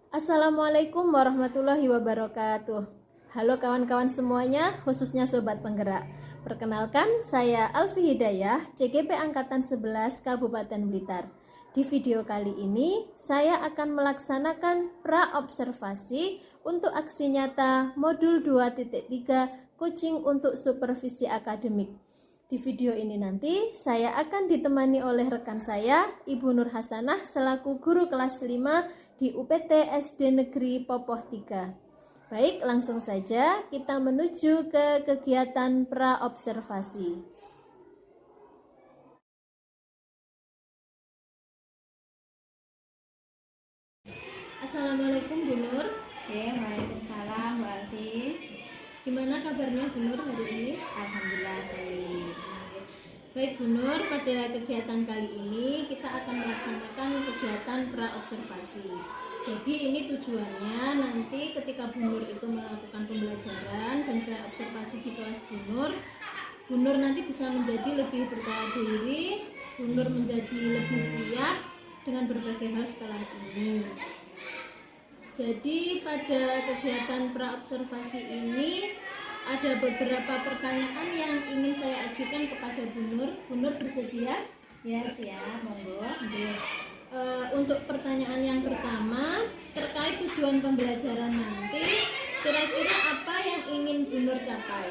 Assalamualaikum warahmatullahi wabarakatuh. Halo kawan-kawan semuanya, khususnya Sobat Penggerak. Perkenalkan, saya Alfi Hidayah, CGP Angkatan 11 Kabupaten Blitar. Di video kali ini, saya akan melaksanakan pra-observasi untuk aksi nyata Modul 2.3 Coaching untuk Supervisi Akademik. Di video ini nanti saya akan ditemani oleh rekan saya, Ibu Nur Hasanah, selaku guru kelas 5 di UPT SD Negeri Popoh 3. Baik, langsung saja kita menuju ke kegiatan pra-observasi. Assalamualaikum Bu Nur. Waalaikumsalam Bu Alfi. Gimana kabarnya Bu Nur hari ini? Alhamdulillah baik. Baik Bu Nur, pada kegiatan kali ini kita akan melaksanakan kegiatan pra-observasi. Jadi ini tujuannya nanti ketika Bu Nur itu melakukan pembelajaran dan saya observasi di kelas Bu Nur nanti bisa menjadi lebih percaya diri, Bu Nur menjadi lebih siap dengan berbagai hal setelah ini. Jadi pada kegiatan pra-observasi ini ada beberapa pertanyaan yang ingin saya ajukan kepada Bu Nur. Bu Nur bersedia? Ya siap, monggo. Untuk pertanyaan yang pertama terkait tujuan pembelajaran nanti, kira-kira apa yang ingin Bu Nur capai?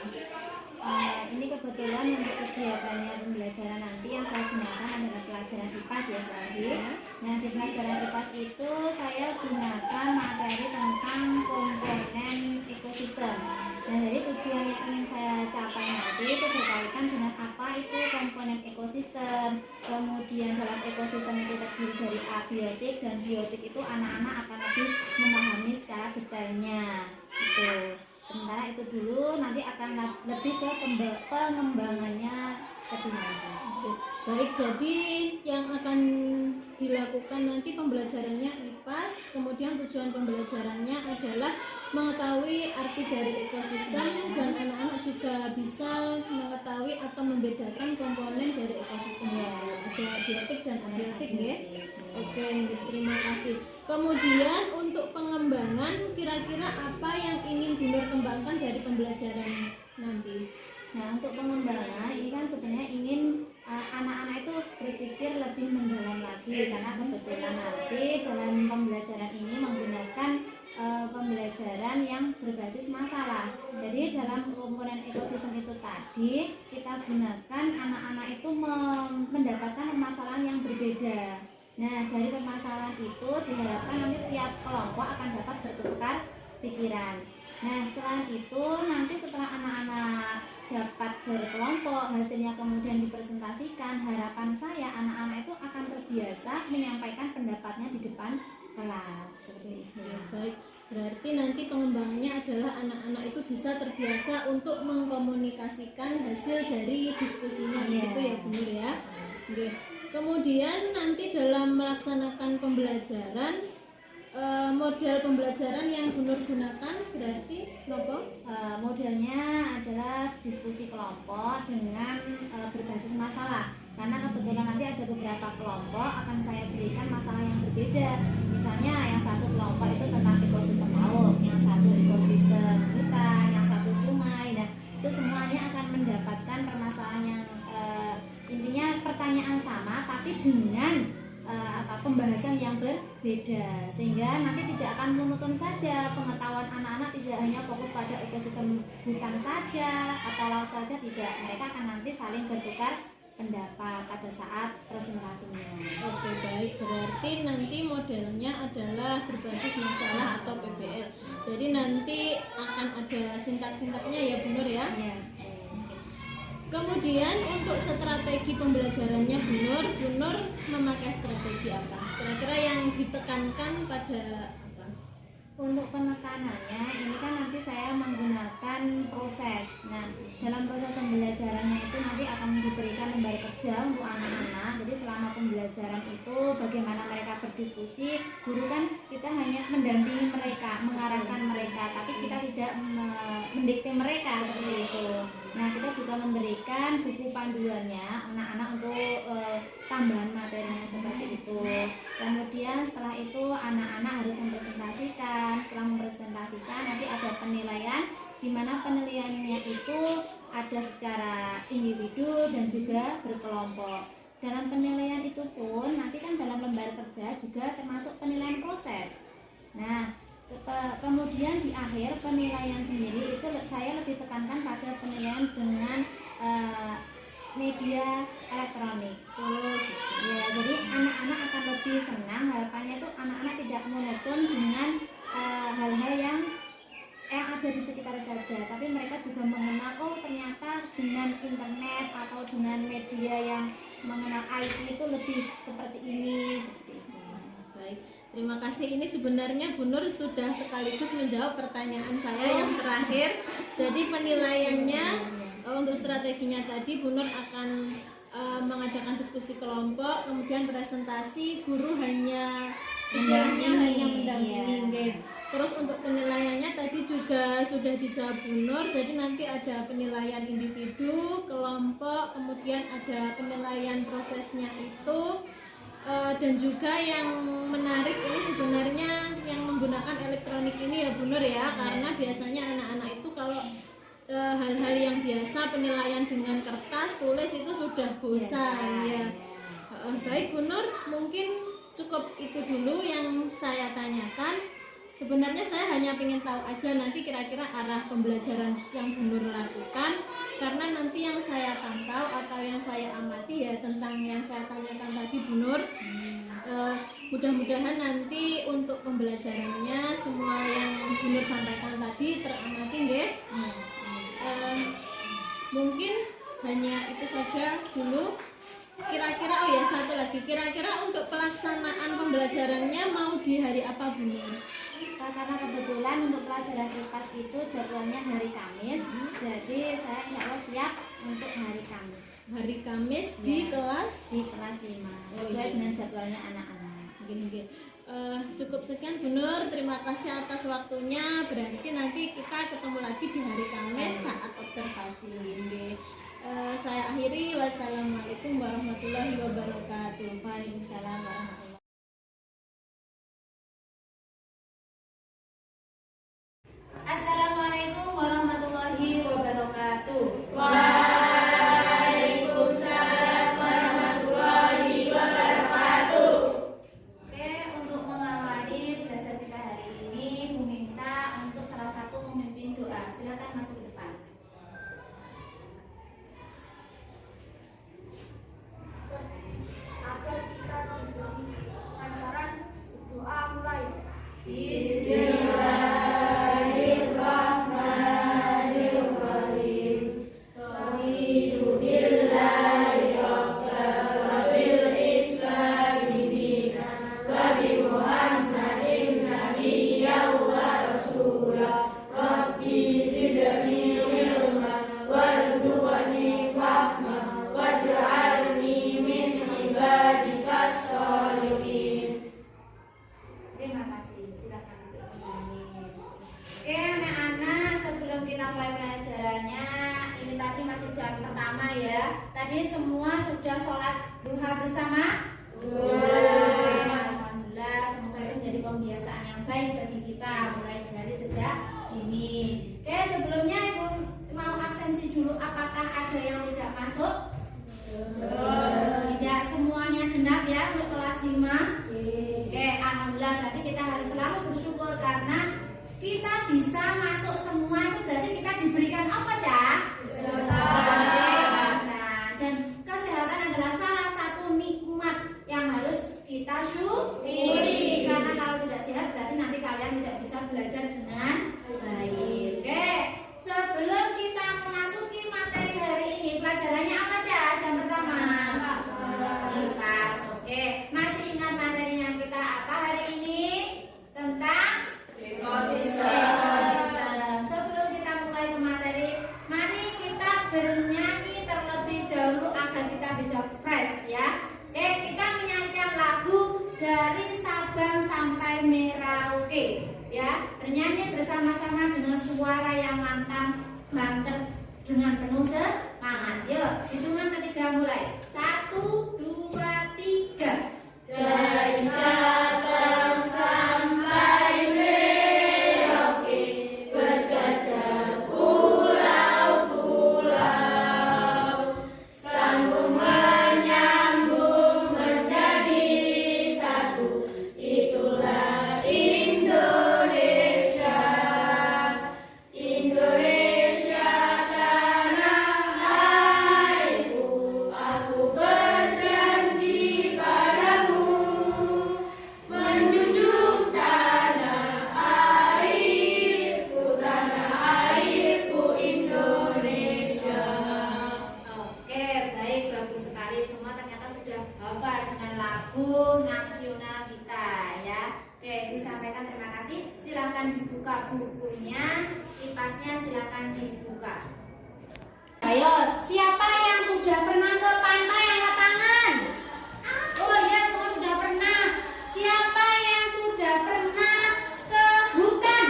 Ini kebetulan untuk kegiatannya pembelajaran nanti yang saya gunakan adalah pelajaran IPAS ya Bu Alfi. Nah di pelajaran IPAS itu saya gunakan materi tentang komponen ekosistem. Nah dari tujuan yang ingin saya capai nanti itu berkaitan dengan apa itu komponen ekosistem. Kemudian dalam ekosistem itu terdiri dari abiotik dan biotik itu anak-anak akan lebih memahami secara detailnya. Itu. Sementara itu dulu nanti akan lebih ke pengembangannya lebih lanjut. Baik, jadi yang akan dilakukan nanti pembelajarannya IPAS, kemudian tujuan pembelajarannya adalah mengetahui arti dari ekosistem dan anak-anak juga bisa mengetahui atau membedakan komponen dari ekosistem itu. Ada biotik dan abiotik ya. Oke, terima kasih. Kemudian untuk pengembangan, kira-kira apa yang ingin Bu Nur kembangkan dari pembelajaran nanti? Nah untuk pengembangan ini kan sebenarnya ingin anak-anak itu berpikir lebih mendalam lagi, karena kebetulan nanti dalam pembelajaran ini menggunakan pembelajaran yang berbasis masalah. Jadi dalam komponen ekosistem itu tadi kita gunakan anak-anak itu mendapatkan permasalahan yang berbeda. Nah dari permasalahan itu diharapkan nanti tiap kelompok akan dapat bertukar pikiran. Nah selain itu nanti setelah anak-anak dapat berkelompok, hasilnya kemudian dipresentasikan, harapan saya anak-anak itu akan terbiasa menyampaikan pendapatnya di depan kelas. Seperti itu. Ya, baik, berarti nanti pengembangannya adalah anak-anak itu bisa terbiasa untuk mengkomunikasikan hasil dari diskusinya, gitu ya Bu Nur ya. Oke. Kemudian nanti dalam melaksanakan pembelajaran, model pembelajaran yang Bu Nur gunakan berarti modelnya adalah diskusi kelompok dengan berbasis masalah, karena kebetulan nanti ada beberapa kelompok akan saya berikan masalah yang berbeda. Misalnya yang satu kelompok itu tentang ekosistem laut, yang satu ekosistem hutan, yang satu sungai. Nah itu semuanya akan mendapatkan permasalahan yang intinya pertanyaan sama tapi dengan pembahasan yang berbeda, sehingga nanti tidak akan monoton saja pengetahuan anak-anak, tidak hanya fokus pada ekosistem hutan saja atau laut saja, tidak. Mereka akan nanti saling bertukar pendapat pada saat presentasinya. Oke, baik, berarti nanti modelnya adalah berbasis masalah atau PBL. Jadi nanti akan ada singkat-singkatnya ya Bu Nur ya. Ya. Kemudian untuk strategi pembelajarannya Bu Nur memakai strategi apa? Kira-kira yang ditekankan pada apa? Untuk penekanannya ini kan nanti saya menggunakan proses. Nah dalam proses pembelajarannya itu nanti akan diberikan lembar kerja untuk anak-anak. Jadi selama pembelajaran itu bagaimana mereka diskusi, guru kan kita hanya mendampingi mereka, mengarahkan mereka, tapi kita tidak mendikte mereka seperti itu. Nah, kita juga memberikan buku panduannya anak-anak untuk tambahan materinya seperti itu. Kemudian setelah itu anak-anak harus mempresentasikan. Setelah mempresentasikan nanti ada penilaian, di mana penilaiannya itu ada secara individu dan juga berkelompok. Dalam penilaian itu pun nanti kan dalam lembar kerja juga termasuk penilaian proses. Nah, kemudian di akhir penilaian sendiri itu saya lebih tekankan pada penilaian dengan media elektronik. Ya, jadi anak-anak akan lebih senang, harapannya itu anak-anak tidak monoton dengan hal-hal yang ada di sekitar saja, tapi mereka juga mengenal, oh ternyata dengan internet atau dengan media yang mengenal IT itu lebih seperti ini. Baik, terima kasih. Ini sebenarnya Bu Nur sudah sekaligus menjawab pertanyaan saya yang terakhir. Jadi penilaiannya untuk strateginya tadi Bu Nur akan mengadakan diskusi kelompok, kemudian presentasi, guru hanya istilahnya hanya mendampingi. Terus untuk penilaiannya tadi juga sudah dijawab Bu Nur. Jadi nanti ada penilaian individu, kelompok, kemudian ada penilaian prosesnya itu. Dan juga yang menarik ini sebenarnya yang menggunakan elektronik ini ya Bu Nur ya, karena biasanya anak-anak itu kalau hal-hal yang biasa penilaian dengan kertas tulis itu sudah bosan ya. Baik Bu Nur, mungkin cukup itu dulu yang saya tanyakan. Sebenarnya saya hanya ingin tahu aja nanti kira-kira arah pembelajaran yang Bu Nur lakukan, karena nanti yang saya pantau atau yang saya amati ya tentang yang saya tanyakan tadi Bu Nur. Mudah-mudahan nanti untuk pembelajarannya semua yang Bu Nur sampaikan tadi teramati nggih. Mungkin hanya itu saja dulu. Kira-kira oh ya satu lagi, kira-kira untuk pelaksanaan pembelajarannya mau di hari apa Bu Nur? Karena kebetulan untuk pelajaran IPAS itu jadwalnya hari Kamis, jadi saya insya Allah siap untuk hari Kamis. Hari Kamis di kelas 5 sesuai dengan jadwalnya anak-anak. Cukup sekian Bu Nur, terima kasih atas waktunya. Berarti nanti kita ketemu lagi di hari Kamis saat observasi. Saya akhiri, wassalamualaikum warahmatullahi wabarakatuh. Waalaikumsalam warahmatullahi wabarakatuh. Assalamualaikum warahmatullahi wabarakatuh. Waalaikumsalam warahmatullahi wabarakatuh. Oke, untuk mengawali belajar kita hari ini, Bu minta untuk salah satu memimpin doa. Silakan maju ke depan. Agar kita diberi lancaran doa mulai. Bismillahirrahmanirrahim. Raditu billahi rabban wa bil islami dinan wa bi Muhammadin nabiyyan wa rasulah. Rabbi zidni ilman warzuqni fahman waj'alni min ibadikas sholihin. Terima kasih. Silakan duduk kembali. Oke, anak-anak, sebelum kita mulai pelajarannya, ini tadi masih jam pertama ya. Tadi semua sudah sholat duha bersama? Oke, alhamdulillah. Semoga itu menjadi pembiasaan yang baik bagi kita mulai dari sejak dini. Oke, sebelumnya Ibu mau absensi dulu. Apakah ada yang tidak masuk? Tidak, semuanya genap ya untuk kelas 5. Oke, alhamdulillah, berarti kita harus selalu bersyukur karena kita bisa masuk semua itu berarti kita diberikan apa, Cak? Kesehatan. Dan kesehatan adalah salah satu nikmat yang harus kita syukuri. Karena kalau tidak sehat berarti nanti kalian tidak bisa belajar dengan baik. Oke, sebelum kita memasuki materi hari ini, pelajarannya apa, Cak? Jam pertama. IPAS. Oke, masih ingat materinya kita apa hari ini? Tentang ekosistem. Sebelum kita mulai ke materi, ya, bernyanyi bersama-sama dengan suara yang lantang, banter dengan penuh semangat. Yuk, hitungan ketiga mulai. 1, 2, 3. Dari Sabang sampai Merauke, berjajar pulau-pulau, sambung menyambung menjadi satu, itulah Indonesia. Indonesia tanah airku, aku berjanji padamu, menjunjung tanah airku Indonesia. Oke, baik, bagus sekali. Semua ternyata sudah hafal dengan lagu nasional kita ya. Oke, disampaikan terima kasih. Silakan dibuka bukunya, kipasnya silakan dibuka. Ayo, siapa yang sudah pernah ke pantai angkat tangan? Oh iya, semua sudah pernah. Siapa yang sudah pernah ke hutan?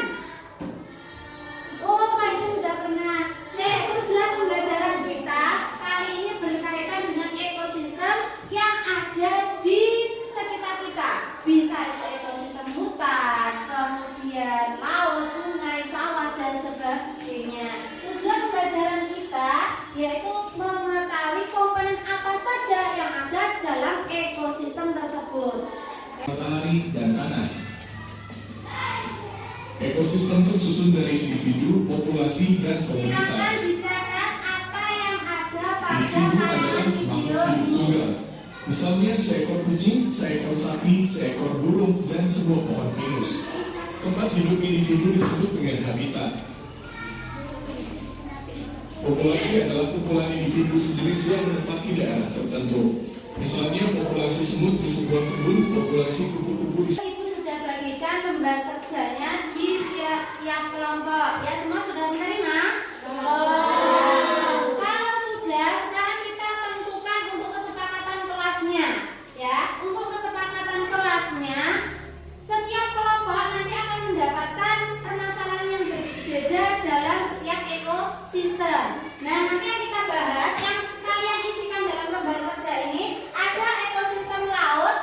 Oh, pasti sudah pernah. Tujuan pembelajaran kita kali ini berkaitan dengan ekosistem yang ada di sekitar kita. Bisa itu ekosistem hutan, kemudian laut, sungai, sawah, dan sebagainya. Tujuan pembelajaran kita yaitu mengetahui komponen apa saja yang ada dalam ekosistem tersebut. Matahari dan tanah. Ekosistem tersusun dari individu, populasi, dan Silakan komunitas. dicatat apa yang ada pada Individu tayangan adalah video makhluk hidup ini. tunggal. Misalnya seekor kucing, seekor sapi, seekor burung, dan sebuah pohon pinus. Tempat hidup individu disebut dengan habitat. Populasi adalah kumpulan individu sejenis yang menempati daerah tertentu. Misalnya populasi semut di sebuah kebun, populasi kupu-kupu di Ibu sudah bagikan lembar kerjanya di tiap kelompok. Ya, semua sudah menerima? Kalau sudah, sekarang kita tentukan untuk kesepakatan kelasnya. Ya, untuk kesepakatan kelasnya, setiap kelompok nanti akan mendapatkan permasalahan yang berbeda dalam setiap ekosistem. Nah, nanti yang kita bahas, yang kalian isikan dalam lembar kerja ini, ada ekosistem laut,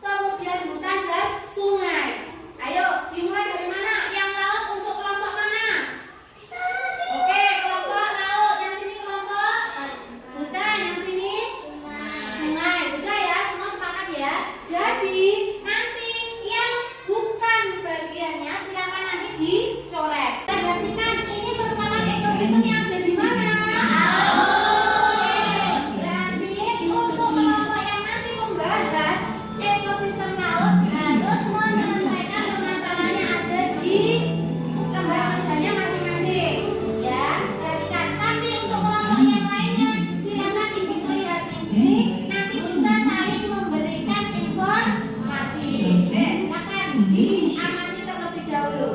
kemudian hutan dan sungai. Ayo, dimulai dari mana? Yang laut untuk kelompok mana? Oke, kelompok laut. Yang sini kelompok hutan, yang sini sungai. Sudah ya, semua sepakat ya? Jadi, nanti yang bukan bagiannya silakan nanti dicoret. Perhatikan, ini merupakan ekosistem yang ada di mana? Berarti untuk kelompok yang nanti membahas ekosistem laut harus menyelesaikan permasalahan yang ada di lembar kerjanya masing-masing. Ya, perhatikan. Tapi untuk kelompok yang lainnya, silakan ibu melihat ini, nanti bisa saling memberikan informasi. Silakan diamati terlebih dahulu.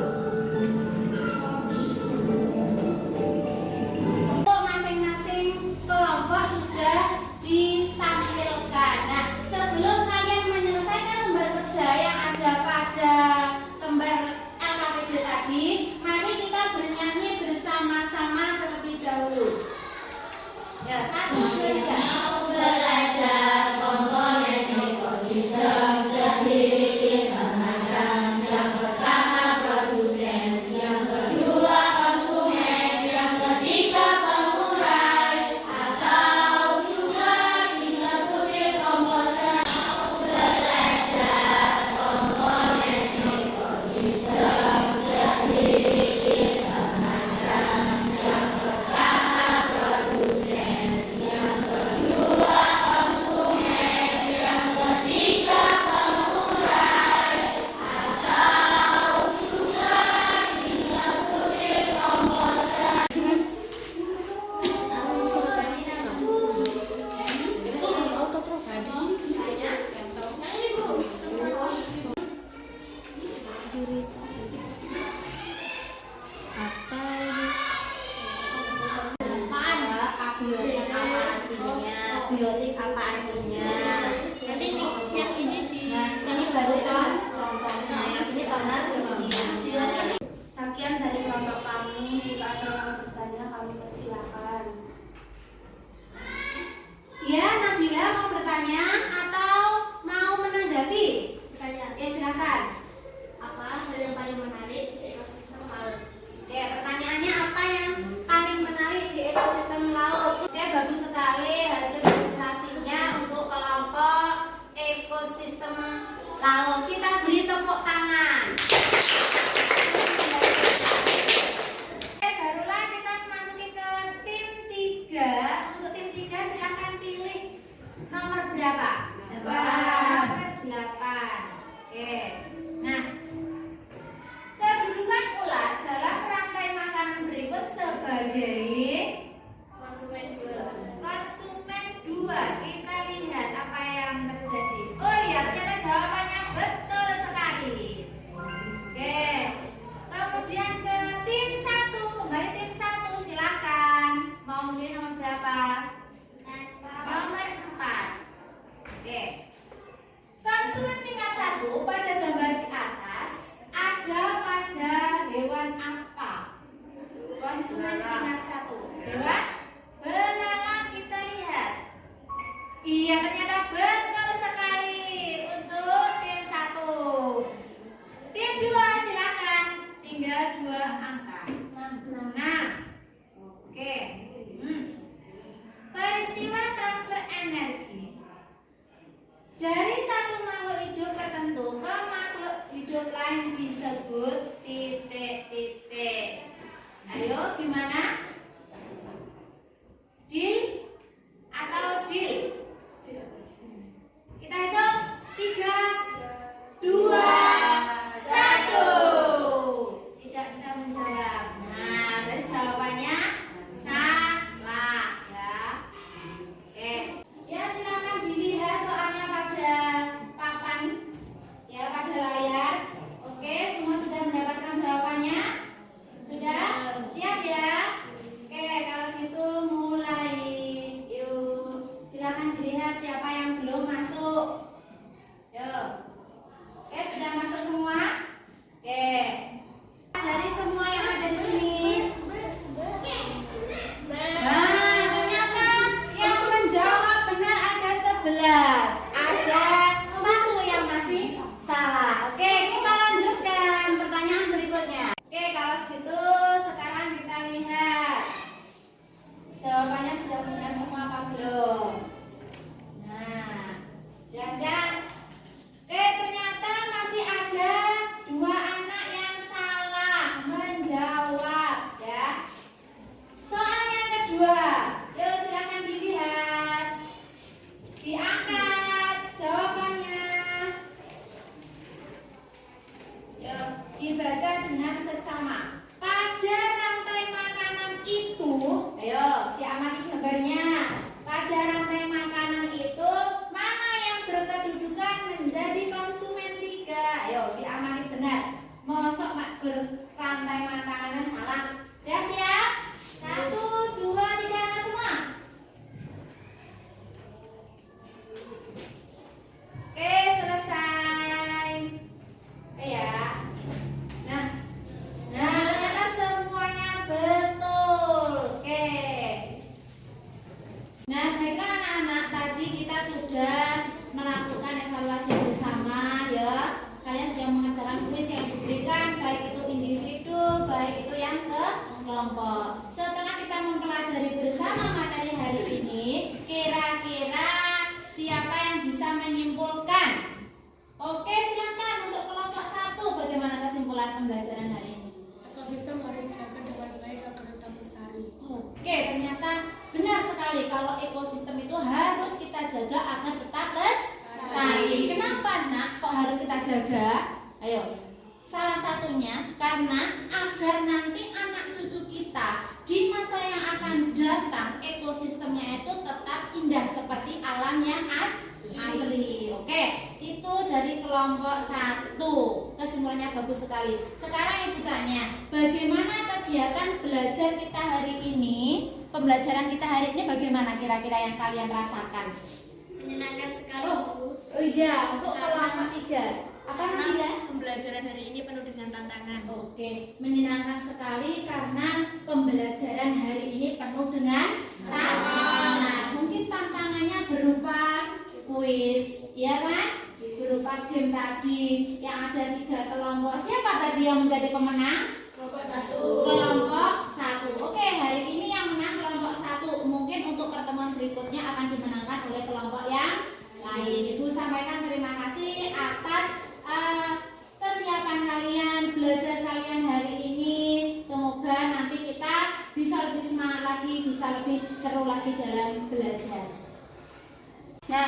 Untuk masing-masing kelompok sudah ditampilkan. Nah, sebelum kalian menyelesaikan lembar kerja yang ada pada lembar LKPD tadi, mari kita bernyanyi bersama-sama terlebih dahulu. Ya, 1, 2, 3. Belajar komponen ekosistem terdiri 3 macam. Yang pertama produsen, yang kedua konsumen, yang ketiga pengurai, atau juga disebut dekomposer. Belajar komponen ekosistem terdiri 3 macam. Yang pertama produsen, yang kedua konsumen, yang ketiga pengurai, atau juga disebut dekomposer. Abiotik apa artinya? Biotik apa artinya? Nanti yang ini di Nah, ini baru contohnya. Yang ini toner. kelompok kamu. Jika ada yang bertanya, kamu persilahkan. Ya, Nabila mau bertanya atau mau menanggapi? Bertanya. Ya, silakan. Apa hal yang paling menarik di ekosistem laut? Oke, pertanyaannya apa yang paling menarik di ekosistem laut? Oke, bagus sekali hasil presentasinya untuk kelompok ekosistem laut. Kita beri tepuk tangan. Oke, barulah kita memasuki ke tim 3. Untuk tim 3 silakan pilih nomor berapa? 8. Oke. Nah, kedudukan ulat dalam rantai makanan berikut sebagai Konsumen 2. konsumen 2. Kita lihat apa yang terjadi. Oh iya, ternyata jawabannya betul sekali. Oke. Kemudian ke tim 1. Kembali tim 1, silakan. Mau milih nomor berapa? Nomor 4. Oke. Konsumen tingkat 1 pada gambar di atas ada pada hewan apa? Konsumen tingkat 1. Hewan belalang, kita lihat. Iya, ternyata betul sekali untuk tim 1. Tim 2 silakan. Tinggal 2 angka. 6. Oke. Peristiwa transfer energi dari satu makhluk hidup tertentu ke makhluk hidup lain disebut titik-titik. Ayo, gimana? Deal atau deal? Kita hitung 3, 2, 1. Tidak bisa menjawab. Nah, berarti jawabannya salah ya. Oke. Ya, silakan dilihat soalnya pada papan ya, pada layar. Oke, semua sudah mendapatkan jawabannya? Sudah? Siap ya? Oke, kalau gitu mulai. Yuk, silakan dilihat siapa yang belum masuk. Yuk. Oke, sudah masuk semua? Oke. Dari semua yang ada di sini. Nah, ternyata yang menjawab benar ada 11. Ada 1 yang masih salah. Oke, kita lanjutkan pertanyaan berikutnya. Oke, kalau gitu sekarang kita lihat jawabannya sudah benar semua apa belum. Nah, jangan. Oke, ternyata masih ada 2 anak yang salah menjawab ya. Soal yang kedua, yuk silakan dilihat, diangkat jawabannya, yuk dibaca dengan seksama. Pada rantai makanan itu, ayo diamati gambarnya. Pada rantai makanan itu mana yang berkedudukan menjadi konsumen 3? Ayo diamati benar. Mosok mak berrantai makanannya salah. Udah siap? 1, 2, 3, angkat semua. Oke, selesai. Oke ya. Nah, ternyata semuanya betul. Oke. Nah, baiklah anak-anak, tadi kita sudah melakukan evaluasi bersama ya. Kalian sudah mengerjakan kuis yang diberikan, baik itu individu, baik itu yang ke kelompok. Setelah kita mempelajari bersama materi hari ini, kira-kira siapa yang bisa menyimpulkan? Oke, silakan untuk kelompok 1. Bagaimana kesimpulan pembelajaran hari ini? Ekosistem harus dijaga dengan baik agar tetap lestari. Oke, ternyata benar sekali kalau ekosistem itu harus kita jaga agar tetap lestari. Kenapa nak kok harus kita jaga? Ayo, salah satunya karena agar nanti anak cucu kita di masa yang akan datang ekosistemnya itu tetap indah seperti alam yang asli. Oke, itu dari kelompok 1. Kesimpulannya bagus sekali. Sekarang Ibu tanya, bagaimana kegiatan belajar kita hari ini? Pembelajaran kita hari ini bagaimana kira-kira yang kalian rasakan? Menyenangkan sekali, Bu. Oh iya, untuk kelompok 3. Apa Nabila? Pembelajaran hari ini penuh dengan tantangan. Oke, menyenangkan sekali karena pembelajaran hari ini penuh dengan tantangan. Mungkin tantangannya berupa kuis, ya kan? Berupa game tadi yang ada 3 kelompok. Siapa tadi yang menjadi pemenang? Kelompok 1. Kelompok 1. Oke, hari ini yang menang kelompok 1. Mungkin untuk pertemuan berikutnya akan dimenangkan oleh kelompok yang lain. Ibu sampaikan terima kasih atas kesiapan kalian, belajar kalian hari ini. Semoga nanti kita bisa lebih semangat lagi, bisa lebih seru lagi dalam belajar. Nah,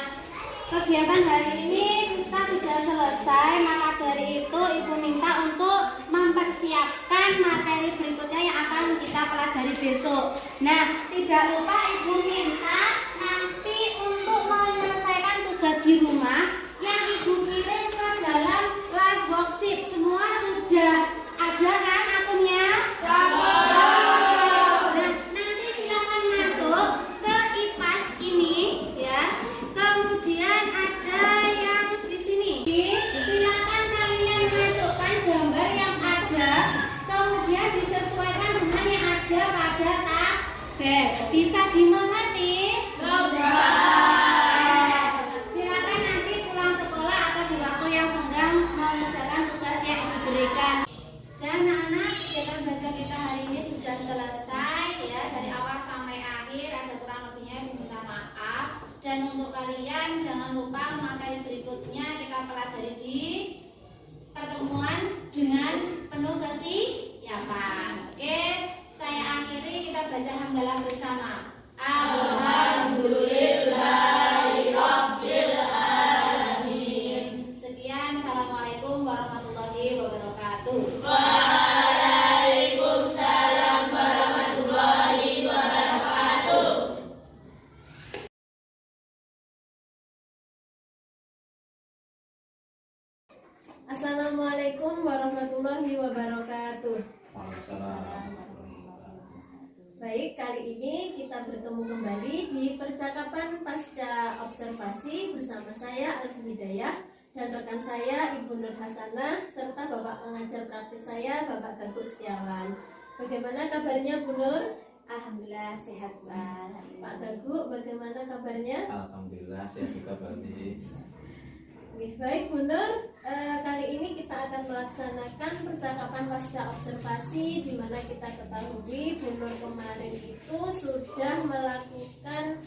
kegiatan hari ini kita sudah selesai, maka dari itu Ibu minta untuk mempersiapkan materi berikutnya yang akan kita pelajari besok. Nah, tidak lupa Ibu minta nanti untuk menyelesaikan tugas di rumah yang Ibu kirim ke dalam live worksheet. Semua sudah ada kan akunnya? Nah, nanti silakan masuk ke IPAS ini ya. Kemudian ada yang di sini. Silakan kalian masukkan gambar yang ada, kemudian disesuaikan dengan yang ada pada tabel. Bisa dimengerti? Silakan nanti pulang sekolah atau di waktu yang senggang mengerjakan tugas yang diberikan. Dan anak-anak, kegiatan belajar kita hari ini sudah selesai ya, dari awal sampai akhir. Ada kurang lebihnya Ibu minta maaf. Dan untuk kalian jangan lupa materi berikutnya kita pelajari di pertemuan dengan penuh kesiapan. Oke, saya akhiri, kita baca hamdalah bersama. Alhamdulillahirabbil alamin. Sekian, assalamualaikum warahmatullahi wabarakatuh. Waalaikumsalam warahmatullahi wabarakatuh. Assalamualaikum warahmatullahi wabarakatuh. Baik, kali ini kita bertemu kembali di percakapan pasca observasi bersama saya Alfi Hidayah dan rekan saya Ibu Nur Hasanah serta Bapak pengajar praktik saya Bapak Galuh Setiawan. Bagaimana kabarnya Bu Nur? Alhamdulillah sehat Pak. Pak Galuh, bagaimana kabarnya? Alhamdulillah saya juga baik. Oke, baik Bu Nur, kali ini kita akan melaksanakan percakapan pasca observasi di mana kita ketahui Bu Nur kemarin itu sudah melakukan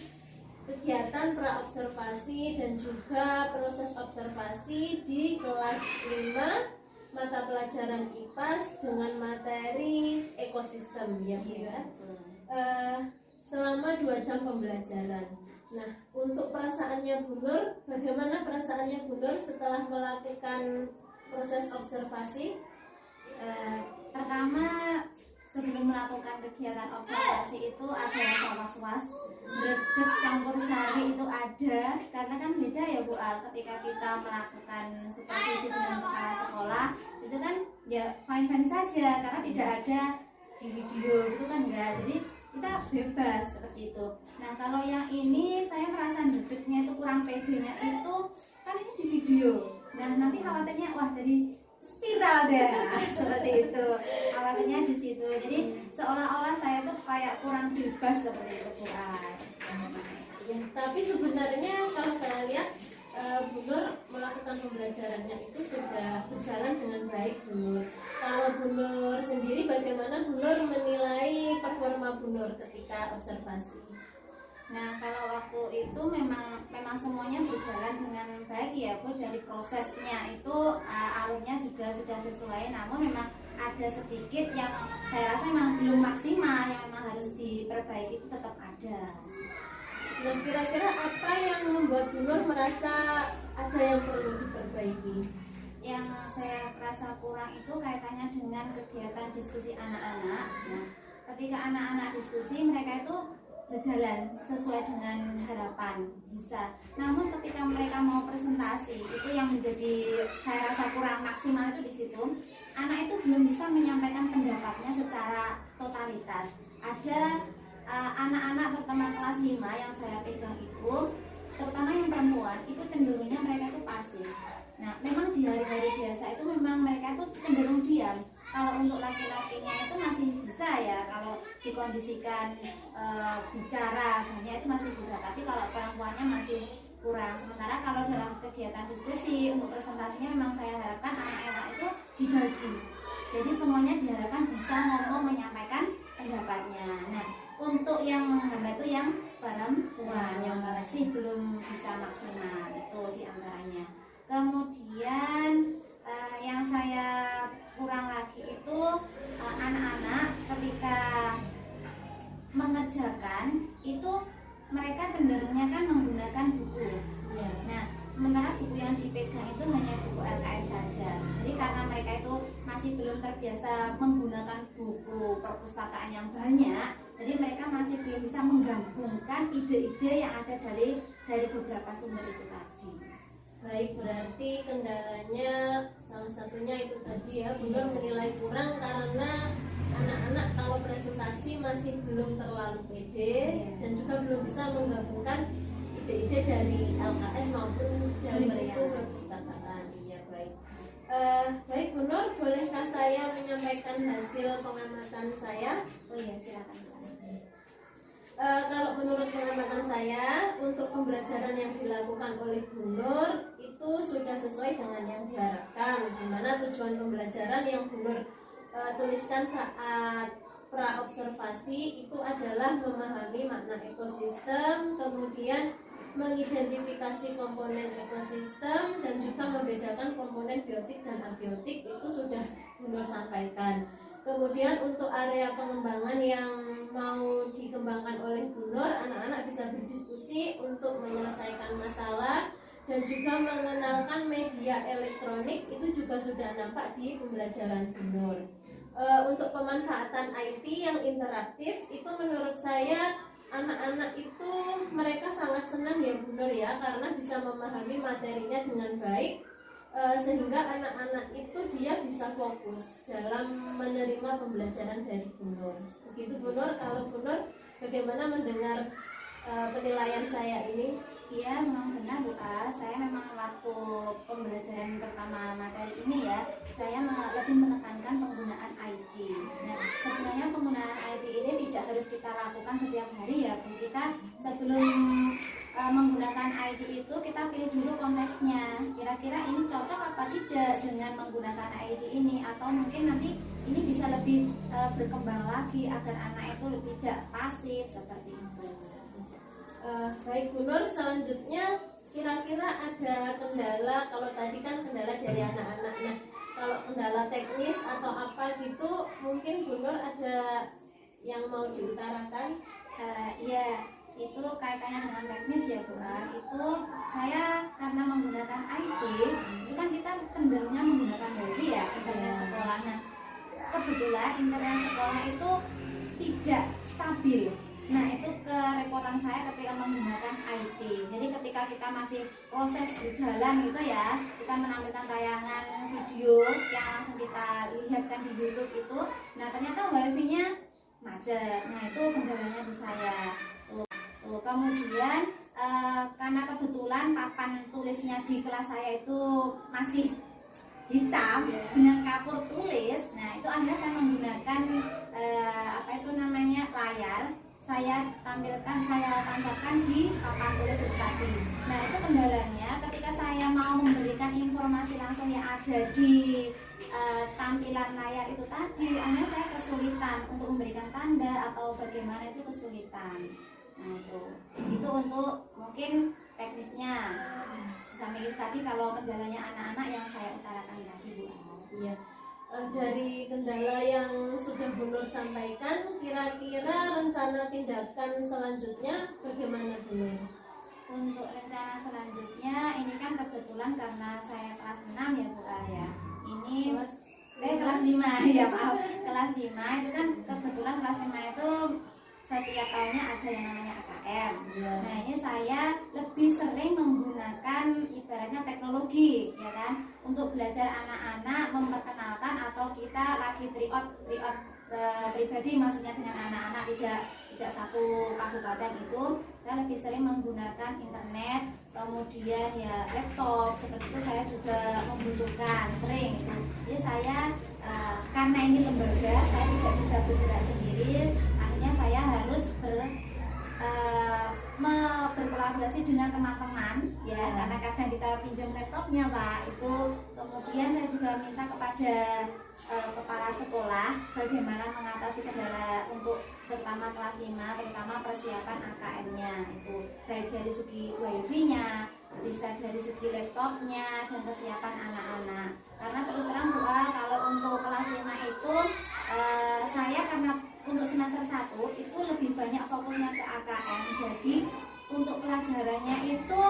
kegiatan pra-observasi dan juga proses observasi di kelas 5 mata pelajaran IPAS dengan materi ekosistem ya Bu ya. Selama 2 jam pembelajaran. Nah, untuk perasaannya Bu Nur, bagaimana perasaannya Bu Nur setelah melakukan proses observasi? Pertama, sebelum melakukan kegiatan observasi itu ada rasa was-was, greget campur sari itu ada, karena kan beda ya Bu Al, ketika kita melakukan supervisi dengan kepala sekolah itu kan ya fine-fine saja karena tidak ada di video gitu kan enggak, jadi kita bebas seperti itu. Nah, kalau yang ini saya merasa dedeknya itu kurang pedenya itu kan ini di video. Nah, nanti khawatirnya wah jadi spiral deh seperti itu. Khawatirnya di situ. Jadi seolah-olah saya tuh kayak kurang bebas seperti itu Bu Ai. Ya, tapi sebenarnya kalau saya lihat Bu Nur melakukan pembelajarannya itu sudah berjalan dengan baik Bu Nur. Kalau Bu Nur sendiri bagaimana Bu Nur menilai performa Bu Nur ketika observasi? Nah, kalau waktu itu memang semuanya berjalan dengan baik ya Bu, dari prosesnya itu alurnya juga sudah sesuai, namun memang ada sedikit yang saya rasa memang belum maksimal, yang memang harus diperbaiki itu tetap ada. Dan kira-kira apa yang membuat Bu Nur merasa ada yang perlu diperbaiki? Yang saya rasa kurang itu kaitannya dengan kegiatan diskusi anak-anak. Nah, ketika anak-anak diskusi mereka itu berjalan sesuai dengan harapan bisa. Namun ketika mereka mau presentasi itu yang menjadi saya rasa kurang maksimal itu di situ. Anak itu belum bisa menyampaikan pendapatnya secara totalitas. Ada anak-anak terutama kelas 5 yang saya pegang itu, terutama yang perempuan itu cenderungnya mereka itu pasif. Nah, memang di hari-hari dikondisikan bicara banyak itu masih bisa, tapi kalau perempuannya masih kurang. Sementara kalau dalam kegiatan diskusi untuk presentasinya memang saya harapkan anak-anak itu dibagi, jadi semuanya diharapkan bisa ngomong menyampaikan pendapatnya. Nah, untuk yang menghambat itu yang perempuan yang masih belum bisa maksimal, itu diantaranya. Kemudian yang saya kurang lagi itu anak-anak ketika mengerjakan itu mereka cenderungnya kan menggunakan buku. Nah, sementara buku yang dipegang itu hanya buku LKS saja. Jadi karena mereka itu masih belum terbiasa menggunakan buku perpustakaan yang banyak, jadi mereka masih belum bisa menggabungkan ide-ide yang ada dari beberapa sumber itu tadi. Baik, berarti kendalanya salah satunya itu tadi ya, Bu Nur menilai kurang karena anak-anak kalau presentasi masih belum terlalu pede dan juga belum bisa menggabungkan ide-ide dari LKS maupun dari buku perpustakaan. Iya, baik. Baik Bu Nur, bolehkah saya menyampaikan hasil pengamatan saya? Oh iya, silakan. Kalau menurut pengamatan saya, untuk pembelajaran yang dilakukan oleh Bu Nur itu sudah sesuai dengan yang diharapkan. Di mana tujuan pembelajaran yang Bu Nur tuliskan saat praobservasi itu adalah memahami makna ekosistem, kemudian mengidentifikasi komponen ekosistem dan juga membedakan komponen biotik dan abiotik, itu sudah Bu Nur sampaikan. Kemudian untuk area pengembangan yang mau dikembangkan oleh Bu Nur, anak-anak bisa berdiskusi untuk menyelesaikan masalah dan juga mengenalkan media elektronik, itu juga sudah nampak di pembelajaran Bu Nur. Untuk pemanfaatan IT yang interaktif, itu menurut saya anak-anak itu mereka sangat senang ya Bu Nur ya, karena bisa memahami materinya dengan baik. Sehingga anak-anak itu dia bisa fokus dalam menerima pembelajaran dari Bu Nur. Begitu Bu Nur. Kalau Bu Nur bagaimana mendengar penilaian saya ini? Iya, memang benar Bu A. Saya memang waktu pembelajaran pertama materi ini ya, saya lebih menekankan penggunaan IT. Nah, sebenarnya penggunaan IT ini tidak harus kita lakukan setiap hari ya Bu. Kita sebelum menggunakan IT itu kita pilih dulu konteksnya, kira-kira ini cocok apa tidak dengan menggunakan IT ini, atau mungkin nanti ini bisa lebih berkembang lagi agar anak itu tidak pasif seperti itu. Baik Bu Nur, selanjutnya kira-kira ada kendala, kalau tadi kan kendala dari anak-anak, nah kalau kendala teknis atau apa gitu mungkin Bu Nur ada yang mau diutarakan? Iya, itu kaitannya dengan teknis ya Bu An. Itu saya karena menggunakan IT, itu kan kita cenderungnya menggunakan wifi ya, internet sekolah. Nah, kebetulan internet sekolah itu tidak stabil. Nah, itu kerepotan saya ketika menggunakan IT. Jadi ketika kita masih proses berjalan gitu ya, kita menampilkan tayangan video yang langsung kita lihatkan di YouTube itu, nah ternyata wifi-nya macet. Nah, itu kendalanya di saya. Kemudian karena kebetulan papan tulisnya di kelas saya itu masih hitam dengan kapur tulis, nah itu akhirnya saya menggunakan layar, saya tampilkan di papan tulis itu tadi. Nah, itu kendalanya ketika saya mau memberikan informasi langsung yang ada di tampilan layar itu tadi, akhirnya saya kesulitan untuk memberikan tanda atau bagaimana, itu kesulitan. Nah, itu untuk mungkin teknisnya. Sampai itu tadi kalau kendalanya anak-anak yang saya utarakan tadi Bu. Iya. Dari kendala yang sudah Bu Nur sampaikan, kira-kira rencana tindakan selanjutnya bagaimana Bu Nur? Untuk rencana selanjutnya, ini kan kebetulan karena saya kelas 6 ya Bu ya. Ini kelas 5 ya, maaf. Kelas 5 itu kan kebetulan kelas 5 itu setiap tahunnya ada yang namanya AKM. Nah, ini saya lebih sering menggunakan ibaratnya teknologi, ya kan, untuk belajar anak-anak, memperkenalkan, atau kita lagi tryout pribadi, maksudnya dengan anak-anak tidak satu kabupaten itu, saya lebih sering menggunakan internet, kemudian ya laptop, seperti itu saya juga membutuhkan sering. Jadi saya karena ini lembaga, saya tidak bisa bergerak sendiri. artinya saya harus berkolaborasi dengan teman-teman ya, karena kadang kita pinjam laptopnya Pak itu. Kemudian saya juga minta kepada kepala sekolah bagaimana mengatasi kendala untuk terutama kelas 5, terutama persiapan AKM-nya itu, baik dari segi wifi-nya, bisa dari segi laptopnya dan kesiapan anak-anak. Karena terus terang Bu, kalau untuk kelas 5 itu saya karena untuk semester 1 itu lebih banyak fokusnya ke AKM, jadi untuk pelajarannya itu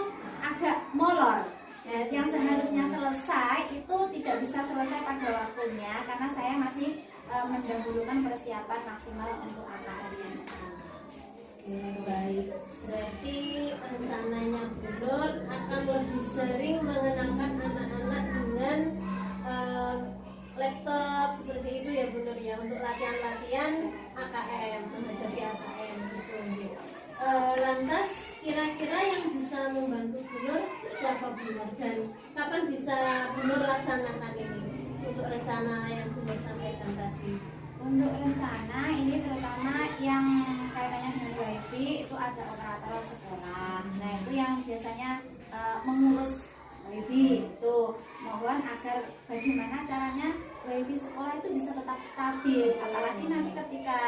agak molor. Nah, yang seharusnya selesai itu tidak bisa selesai pada waktunya karena saya masih mendahulukan persiapan maksimal untuk AKM-nya. Baik, berarti rencananya Bu Nur akan lebih sering mengenalkan anak-anak dengan laptop seperti itu ya Bu Nur ya, untuk latihan-latihan AKM, menghadapi AKM gitu. Lantas kira-kira yang bisa membantu Bu Nur siapa Bu Nur, dan kapan bisa Bu Nur laksanakan ini untuk rencana yang Bu Nur sampaikan tadi? Untuk rencana ini terutama yang kaitannya dengan wifi itu ada operator sekolah. Nah itu yang biasanya mengurus wifi itu, mohon agar bagaimana caranya wifi sekolah itu bisa tetap stabil, apalagi nanti ketika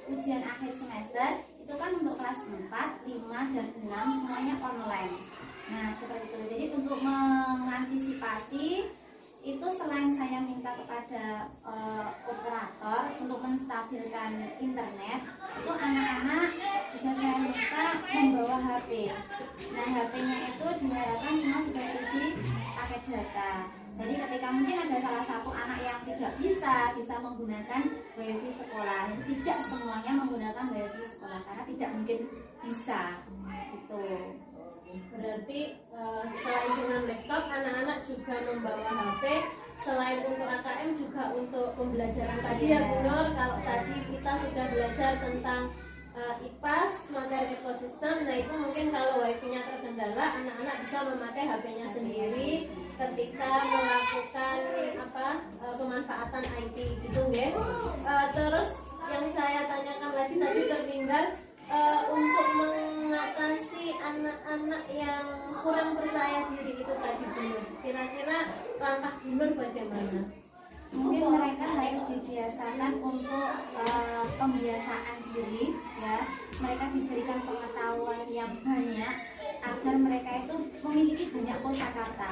ujian akhir semester itu kan untuk kelas 4, 5, dan 6 semuanya online. Nah seperti itu. Jadi untuk mengantisipasi itu selain saya minta kepada operator untuk menstabilkan internet, itu anak-anak juga saya minta membawa HP. Nah HP-nya itu diharapkan semua sudah isi paket data. Jadi ketika mungkin ada salah satu anak yang tidak bisa menggunakan wifi sekolah, tidak semuanya menggunakan wifi sekolah karena tidak mungkin bisa gitu. Berarti selain dengan laptop, anak-anak juga membawa HP. Selain untuk AKM juga untuk pembelajaran tadi ya Bu Nur. Kalau tadi kita sudah belajar tentang IPAS, materi ekosistem, nah itu mungkin kalau wifi-nya terkendala, anak-anak bisa memakai HP-nya sendiri ketika melakukan pemanfaatan IT gitu ya. Terus yang saya tanyakan lagi tadi tertinggal, untuk mengatasi anak-anak yang kurang percaya diri itu tadi Bu Nur, kira-kira langkah Bu Nur bagaimana? Mungkin mereka harus dibiasakan untuk pembiasaan diri ya, mereka diberikan pengetahuan yang banyak agar mereka itu memiliki banyak kosakata.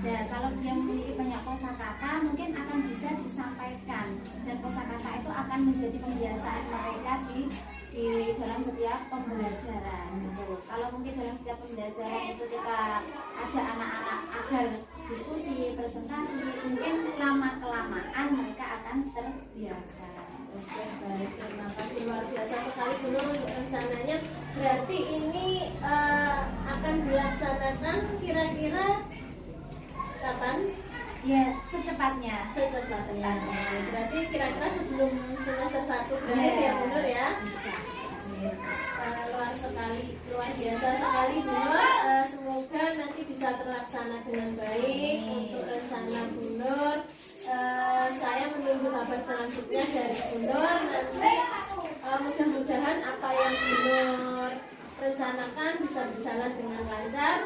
Dan kalau dia memiliki banyak kosakata mungkin akan bisa disampaikan, dan kosakata itu akan menjadi pembiasaan mereka di dalam setiap pembelajaran gitu. Kalau mungkin dalam setiap pembelajaran itu kita ajak anak-anak agar diskusi, presentasi, mungkin lama-kelamaan mereka akan terbiasa. Oke, baik, terima kasih, luar biasa sekali Bu Nur untuk rencananya. Berarti ini akan dilaksanakan kira-kira kapan? Ya, secepatnya. Berarti kira-kira sebelum semester 1 berakhir ya Bu Nur ya? Luar biasa sekali Bu Nur. Semoga nanti bisa terlaksana dengan baik untuk rencana Bu Nur. Saya menunggu kabar selanjutnya dari Bu Nur. Nanti mudah-mudahan apa yang Bu Nur rencanakan bisa berjalan dengan lancar.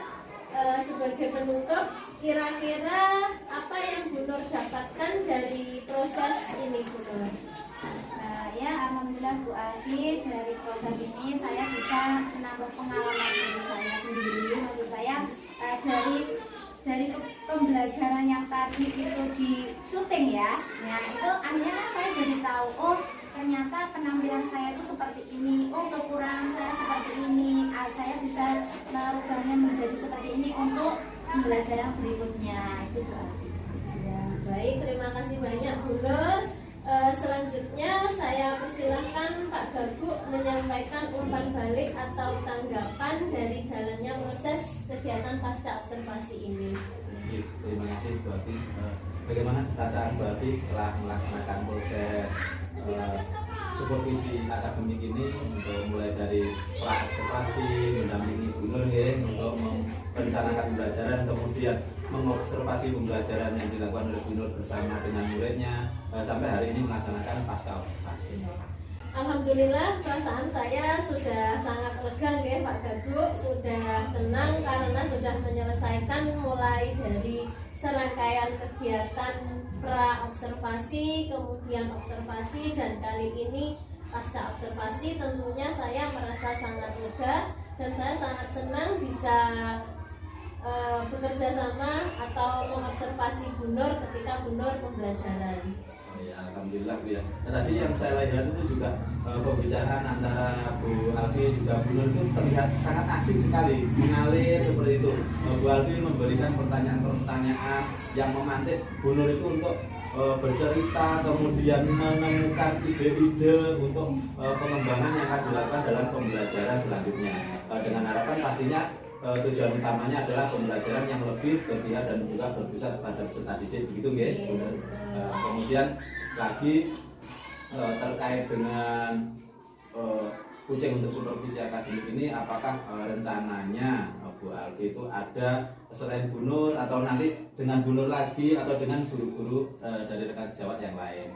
Sebagai penutup, kira-kira apa yang Bu Nur dapatkan dari proses ini Bu Nur? Ya alhamdulillah Bu Alfi, dari proses ini saya bisa menambah pengalaman diri saya sendiri. Maksud saya dari pembelajaran yang tadi itu di syuting ya, nah itu akhirnya kan saya jadi tahu, oh ternyata penampilan saya itu seperti ini, oh kekurangan saya seperti ini, saya bisa merubahnya menjadi seperti ini untuk pembelajaran berikutnya. Itu Bu Alfi. Ya, baik, terima kasih banyak Bu Nur. Selanjutnya saya persilahkan Pak Gaguk menyampaikan umpan balik atau tanggapan dari jalannya proses kegiatan pasca observasi ini. Terima kasih Bu Afi. Bagaimana perasaan Bu Afi setelah melaksanakan proses supervisi akademik ini, untuk mulai dari pra-observasi, mendampingi Bu Nur untuk merencanakan pembelajaran, kemudian mengobservasi pembelajaran yang dilakukan oleh Bu Nur bersama dengan muridnya, sampai hari ini melaksanakan pasca observasi. Alhamdulillah perasaan saya sudah sangat lega nggih Pak Gaguk, sudah tenang karena sudah menyelesaikan mulai dari serangkaian kegiatan pra observasi, kemudian observasi, dan kali ini pasca observasi. Tentunya saya merasa sangat lega dan saya sangat senang bisa bekerja sama atau mengobservasi Bu Nur ketika Bu Nur pembelajaran. Ya, alhamdulillah Bu ya. Nah, tadi yang saya lihat itu juga pembicaraan antara Bu Alfi juga Bu Nur itu terlihat sangat asik sekali, mengalir seperti itu. Bu Alfi memberikan pertanyaan-pertanyaan yang memantik Bu Nur itu untuk bercerita, kemudian menemukan ide-ide untuk pengembangan yang akan dilakukan dalam pembelajaran selanjutnya. Dengan harapan pastinya tujuan utamanya adalah pembelajaran yang lebih berpihak dan juga berpusat pada peserta didik, begitu nggih? Kemudian lagi terkait dengan kucing untuk supervisi akademik ini, apakah rencananya Bu Alfi itu ada selain Bu Nur atau nanti dengan Bu Nur lagi atau dengan guru-guru dari rekan sejawat yang lain?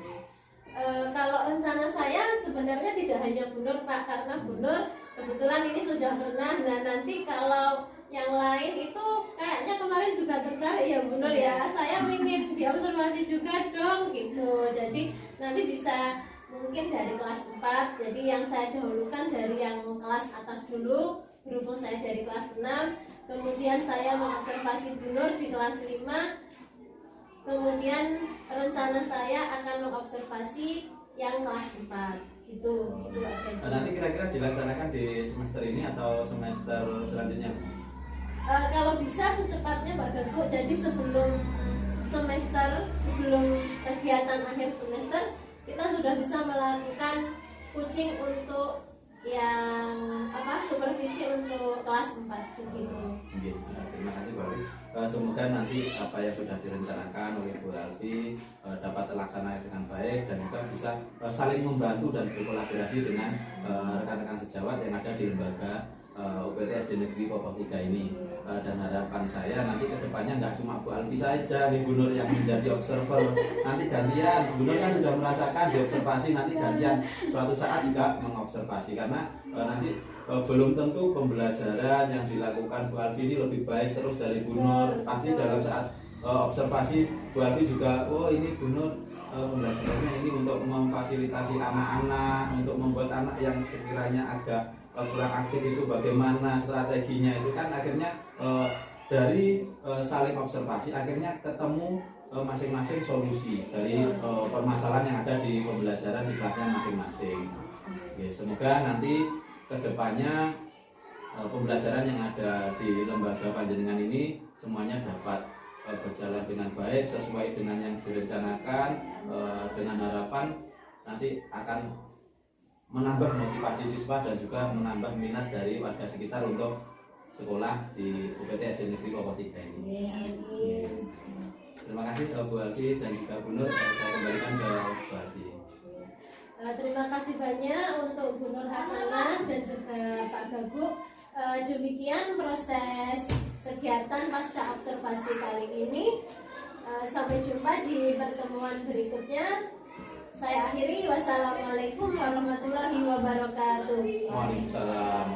Kalau rencana saya sebenarnya tidak hanya Bu Nur Pak, karena Bu Nur kebetulan ini sudah pernah. Nah nanti kalau yang lain itu kayaknya kemarin juga tertarik ya Bu Nur ya, saya ingin diobservasi juga dong gitu. Jadi nanti bisa mungkin dari kelas 4, jadi yang saya dahulukan dari yang kelas atas dulu, berhubung saya dari kelas 6, kemudian saya mengobservasi Bu Nur di kelas 5. Kemudian rencana saya akan mengobservasi yang kelas 4 gitu. Nanti kira-kira dilaksanakan di semester ini atau semester selanjutnya? Kalau bisa secepatnya Pak Gaguk, jadi sebelum kegiatan akhir semester kita sudah bisa melakukan coaching untuk yang supervisi untuk kelas 4 begitu. Terima kasih Bu Alfi. Semoga nanti apa yang sudah direncanakan oleh Bu Alfi dapat terlaksana dengan baik dan juga bisa saling membantu dan berkolaborasi dengan rekan-rekan sejawat yang ada di lembaga UPT SD Negeri Popok 3 ini. Dan harapan saya nanti kedepannya nggak cuma Bu Alfi saja nih Bu Nur yang menjadi observer, nanti gantian. Bu Nur kan sudah merasakan diobservasi, nanti gantian suatu saat juga mengobservasi, karena nanti belum tentu pembelajaran yang dilakukan Bu Alfi ini lebih baik terus dari Bu Nur. Pasti dalam saat observasi Bu Alfi juga, oh ini Bu Nur pembelajarannya ini untuk memfasilitasi anak-anak, untuk membuat anak yang sekiranya agak kurang aktif itu bagaimana strateginya. Itu kan akhirnya dari saling observasi akhirnya ketemu masing-masing solusi dari permasalahan yang ada di pembelajaran di kelasnya masing-masing. Oke, semoga nanti kedepannya pembelajaran yang ada di lembaga panjenengan ini semuanya dapat berjalan dengan baik sesuai dengan yang direncanakan, dengan harapan nanti akan menambah motivasi siswa dan juga menambah minat dari warga sekitar untuk sekolah di UPT SD Negeri Popok 3 ini. Terima kasih Bu Alfi dan juga Bu Nur. Saya kembalikan ke Bu Alfi. Terima kasih banyak untuk Bu Nur Hasanah dan juga Pak Gaguk. Demikian proses kegiatan pasca observasi kali ini. Sampai jumpa di pertemuan berikutnya. Saya akhiri. Wassalamualaikum warahmatullahi wabarakatuh. Waalaikumsalam.